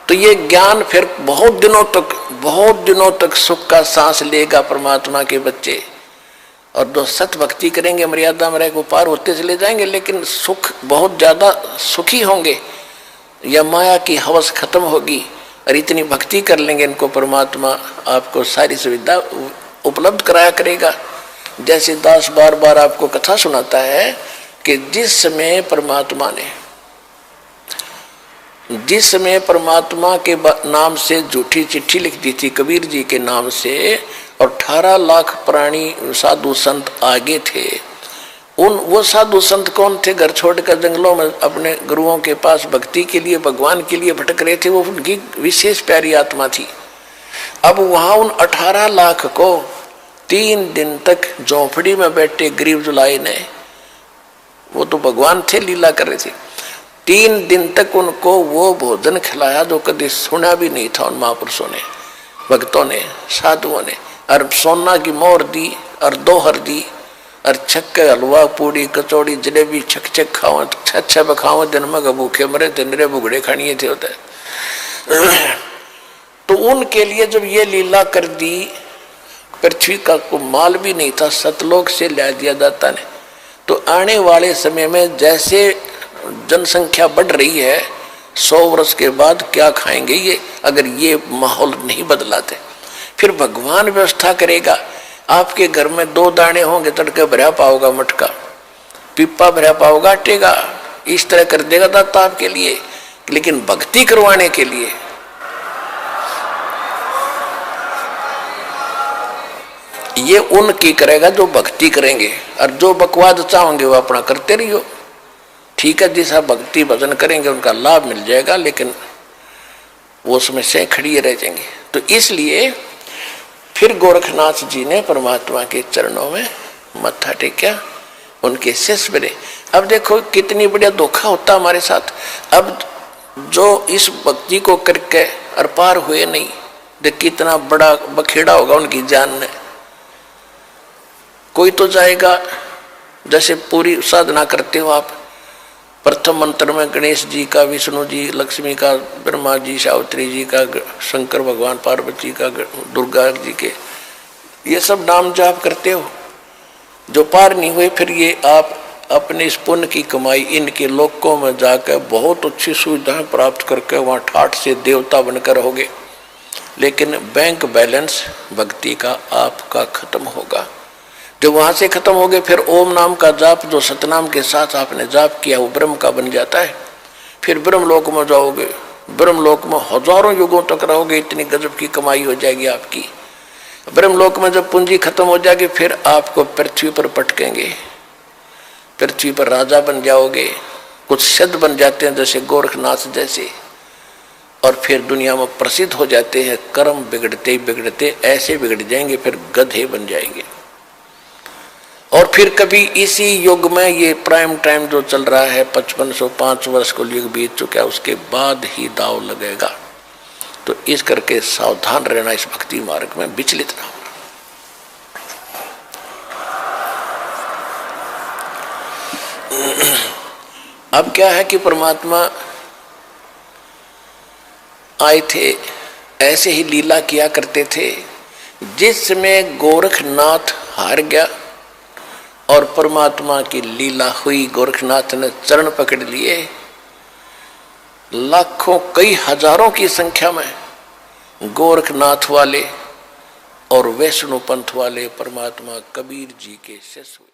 तो ये ज्ञान फिर बहुत दिनों तक सुख का सांस लेगा परमात्मा के बच्चे। और जो सत भक्ति करेंगे मर्यादा में रहेगा पार होते चले जाएंगे, लेकिन सुख बहुत ज्यादा सुखी होंगे या माया की हवस खत्म होगी और इतनी भक्ति कर लेंगे इनको परमात्मा आपको सारी सुविधा उपलब्ध कराया करेगा। जैसे दास बार बार आपको कथा सुनाता है कि जिस समय परमात्मा के नाम से झूठी चिट्ठी लिख दी थी कबीर जी के नाम से, और 18 लाख प्राणी साधु संत आगे थे। वो साधु संत कौन थे? घर छोड़कर जंगलों में अपने गुरुओं के पास भक्ति के लिए भगवान के लिए भटक रहे थे। वो उनकी विशेष प्यारी आत्मा थी। अब वहां उन 18 लाख को 3 दिन तक झोंपड़ी में बैठे गरीब जुलाई ने, वो तो भगवान थे, लीला कर रहे थे, 3 दिन तक उनको वो भोजन खिलाया जो कभी सुना भी नहीं था उन महापुरुषों ने, भक्तों ने, साधुओं ने। और सोना की मोहर दी और दोहर दी और छक्के हलवा पूड़ी कचौड़ी जलेबी छक खाओ छा बखाओ दिन में भूखे मरे थे, निरे भुगड़े खानिए थे होते। तो उनके लिए जब ये लीला कर दी, पृथ्वी का को माल भी नहीं था, सतलोक से ला दिया दाता ने। तो आने वाले समय में जैसे जनसंख्या बढ़ रही है, 100 वर्ष के बाद क्या खाएंगे ये, अगर ये माहौल नहीं बदलाते? फिर भगवान व्यवस्था करेगा। आपके घर में 2 दाने होंगे, तड़के भरा पाओगा मटका, पिप्पा भरा पाओगा आटेगा, इस तरह कर देगा दाता आपके लिए। लेकिन भक्ति करवाने के लिए ये उनकी करेगा जो भक्ति करेंगे, और जो बकवाद चाहोगे वो अपना करते रहियो। ठीक है, जैसा भक्ति भजन करेंगे उनका लाभ मिल जाएगा, लेकिन वो समस्याएं खड़ी रह जाएंगी। तो इसलिए फिर गोरखनाथ जी ने परमात्मा के चरणों में मत्था टेका, उनके शिष्य बने। अब देखो कितनी बढ़िया धोखा होता हमारे साथ। अब जो इस भक्ति को करके और पार हुए नहीं, देख कितना बड़ा बखेड़ा होगा उनकी जान में। कोई तो जाएगा, जैसे पूरी साधना करते हो आप, प्रथम मंत्र में गणेश जी का, विष्णु जी, लक्ष्मी का, ब्रह्मा जी, सावित्री जी का, शंकर भगवान, पार्वती का, दुर्गा जी के, ये सब नाम जाप करते हो। जो पार नहीं हुए, फिर ये आप अपने इस पुण्य की कमाई इनके लोकों में जाकर बहुत अच्छी सुविधाएं प्राप्त करके वहाँ ठाठ से देवता बनकर रहोगे। लेकिन बैंक बैलेंस भक्ति का आपका खत्म होगा। जब वहां से खत्म हो गए, फिर ओम नाम का जाप जो सतनाम के साथ आपने जाप किया वो ब्रह्म का बन जाता है। फिर ब्रह्मलोक में जाओगे, ब्रह्मलोक में हजारों युगों तक रहोगे, इतनी गजब की कमाई हो जाएगी आपकी। ब्रह्मलोक में जब पूंजी खत्म हो जाएगी, फिर आपको पृथ्वी पर पटकेंगे, पृथ्वी पर राजा बन जाओगे, कुछ सिद्ध बन जाते हैं जैसे गोरखनाथ जैसे, और फिर दुनिया में प्रसिद्ध हो जाते हैं। कर्म बिगड़ते बिगड़ते ऐसे बिगड़ जाएंगे, फिर गधे बन जाएंगे। और फिर कभी इसी युग में, ये प्राइम टाइम जो चल रहा है, 5505 वर्ष को युग बीत चुका है, उसके बाद ही दाव लगेगा। तो इस करके सावधान रहना, इस भक्ति मार्ग में विचलित ना होना। अब क्या है कि परमात्मा आए थे, ऐसे ही लीला किया करते थे। जिस समय गोरखनाथ हार गया और परमात्मा की लीला हुई, गोरखनाथ ने चरण पकड़ लिए, लाखों कई हजारों की संख्या में गोरखनाथ वाले और वैष्णो पंथ वाले परमात्मा कबीर जी के शिष्य हुए।